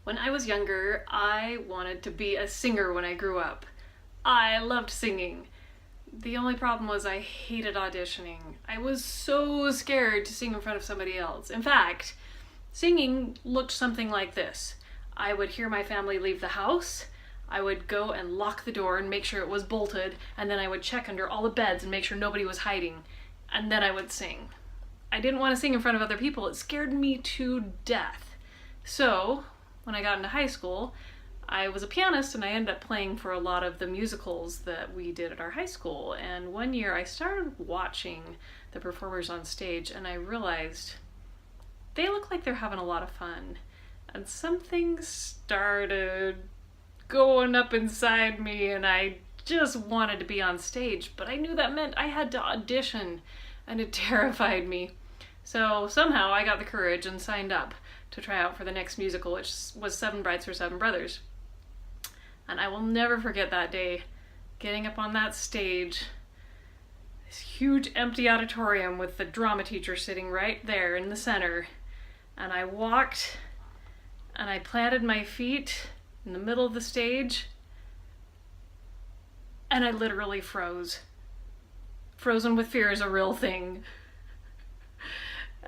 When I was younger, I wanted to be a singer when I grew up. I loved singing. The only problem was I hated auditioning. I was so scared to sing in front of somebody else. In fact, singing looked something like this. I would hear my family leave the house. I would go and lock the door and make sure it was bolted, and then I would check under all the beds and make sure nobody was hiding, and then I would sing. I didn't want to sing in front of other people. It scared me to death. So, when I got into high school, I was a pianist and I ended up playing for a lot of the musicals that we did at our high school. And one year I started watching the performers on stage and I realized they look like they're having a lot of fun. And something started going up inside me and I just wanted to be on stage, but I knew that meant I had to audition and it terrified me. So somehow I got the courage and signed up to try out for the next musical, which was Seven Brides for Seven Brothers. And I will never forget that day, getting up on that stage, this huge empty auditorium with the drama teacher sitting right there in the center. And I walked and I planted my feet in the middle of the stage and I literally froze. Frozen with fear is a real thing.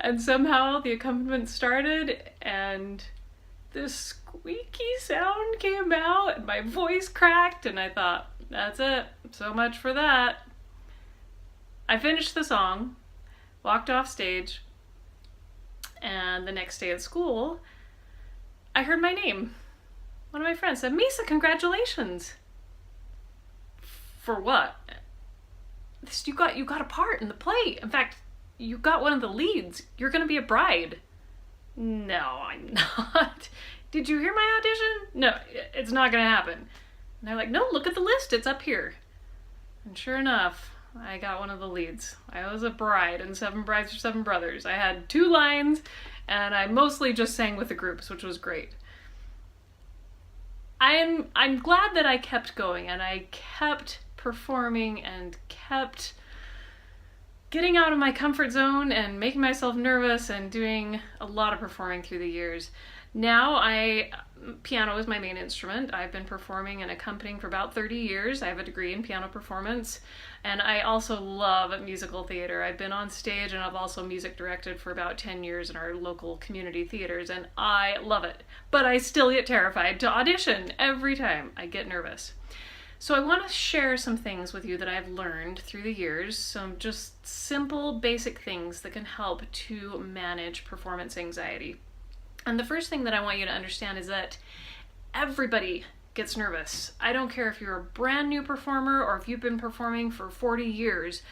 And somehow the accompaniment started and this squeaky sound came out and my voice cracked and I thought, that's it, so much for that. I finished the song, walked off stage, and the next day at school, I heard my name. One of my friends said, Misa, congratulations. For what? You got a part in the play. In fact, you got one of the leads. You're gonna be a bride. No, I'm not. Did you hear my audition? No, it's not gonna happen. And they're like, no, look at the list, it's up here. And sure enough, I got one of the leads. I was a bride in Seven Brides for Seven Brothers. I had 2 lines, and I mostly just sang with the groups, which was great. I'm glad that I kept going, and I kept performing and kept getting out of my comfort zone and making myself nervous and doing a lot of performing through the years. Now piano is my main instrument. I've been performing and accompanying for about 30 years. I have a degree in piano performance, and I also love musical theater. I've been on stage and I've also music directed for about 10 years in our local community theaters, and I love it. But I still get terrified to audition every time. I get nervous. So I want to share some things with you that I've learned through the years, some just simple, basic things that can help to manage performance anxiety. And the first thing that I want you to understand is that everybody gets nervous. I don't care if you're a brand new performer or if you've been performing for 40 years,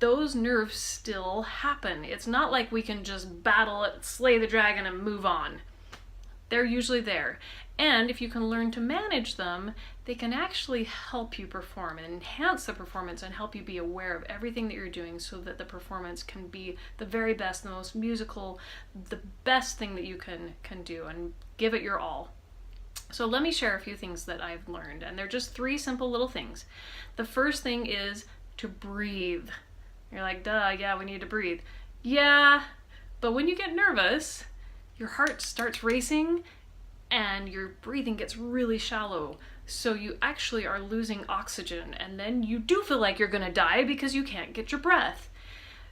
those nerves still happen. It's not like we can just battle it, slay the dragon, and move on. They're usually there. And if you can learn to manage them, they can actually help you perform and enhance the performance and help you be aware of everything that you're doing so that the performance can be the very best, the most musical, the best thing that you can do, and give it your all. So let me share a few things that I've learned, and they're just 3 simple little things. The first thing is to breathe. You're like, duh, yeah, we need to breathe. Yeah, but when you get nervous, your heart starts racing and your breathing gets really shallow. So you actually are losing oxygen, and then you do feel like you're gonna die because you can't get your breath.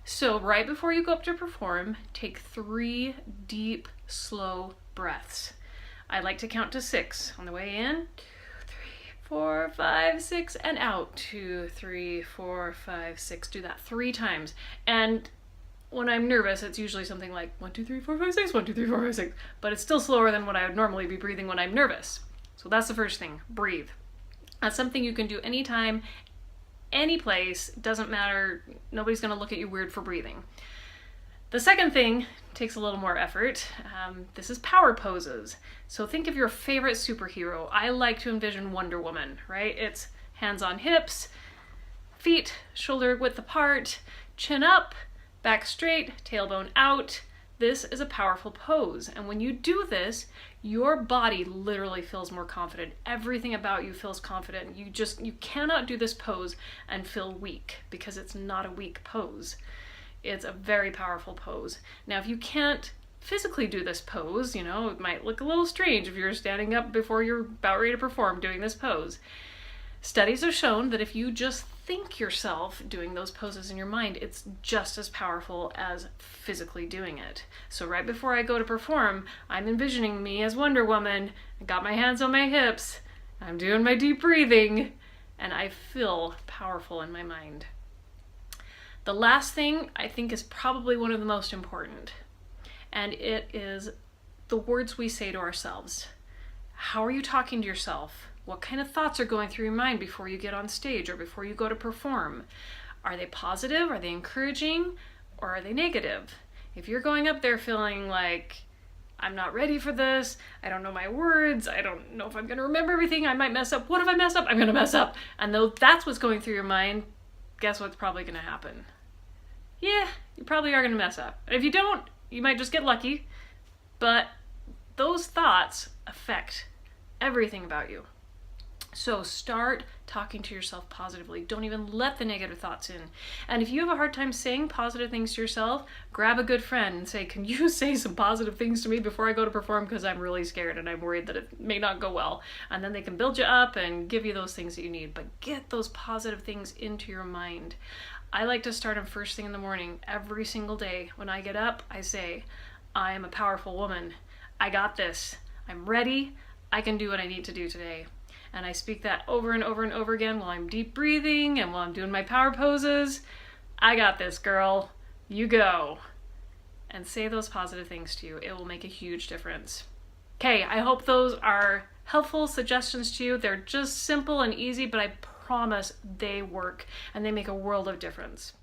So right before you go up to perform, take 3 deep, slow breaths. I like to count to 6. On the way in, 2, 3, 4, 5, 6, and out. 2, 3, 4, 5, 6. Do that 3 times. And when I'm nervous, it's usually something like 1, 2, 3, 4, 5, 6, 1, 2, 3, 4, 5, 6. But it's still slower than what I would normally be breathing when I'm nervous. So that's the first thing, breathe. That's something you can do anytime, any place, doesn't matter. Nobody's gonna look at you weird for breathing. The second thing takes a little more effort. This is power poses. So think of your favorite superhero. I like to envision Wonder Woman, right? It's hands on hips, feet shoulder width apart, chin up, back straight, tailbone out. This is a powerful pose. And when you do this, your body literally feels more confident. Everything about you feels confident. You cannot do this pose and feel weak, because it's not a weak pose. It's a very powerful pose. Now, if you can't physically do this pose. You know, it might look a little strange if you're standing up before you're about ready to perform doing this pose. Studies have shown that if you just think yourself doing those poses in your mind, it's just as powerful as physically doing it. So right before I go to perform, I'm envisioning me as Wonder Woman. I got my hands on my hips. I'm doing my deep breathing, and I feel powerful in my mind. The last thing I think is probably one of the most important, and it is the words we say to ourselves. How are you talking to yourself? What kind of thoughts are going through your mind before you get on stage or before you go to perform? Are they positive? Are they encouraging? Or are they negative? If you're going up there feeling like, I'm not ready for this, I don't know my words, I don't know if I'm going to remember everything, I might mess up. What if I mess up? I'm going to mess up. And though that's what's going through your mind, guess what's probably going to happen? Yeah, you probably are going to mess up. And if you don't, you might just get lucky. But those thoughts affect everything about you. So start talking to yourself positively. Don't even let the negative thoughts in. And if you have a hard time saying positive things to yourself, grab a good friend and say, can you say some positive things to me before I go to perform, because I'm really scared and I'm worried that it may not go well. And then they can build you up and give you those things that you need. But get those positive things into your mind. I like to start them first thing in the morning every single day. When I get up, I say, I am a powerful woman. I got this. I'm ready. I can do what I need to do today. And I speak that over and over and over again while I'm deep breathing and while I'm doing my power poses. I got this, girl. You go. And say those positive things to you. It will make a huge difference. Okay, I hope those are helpful suggestions to you. They're just simple and easy, but I promise they work and they make a world of difference.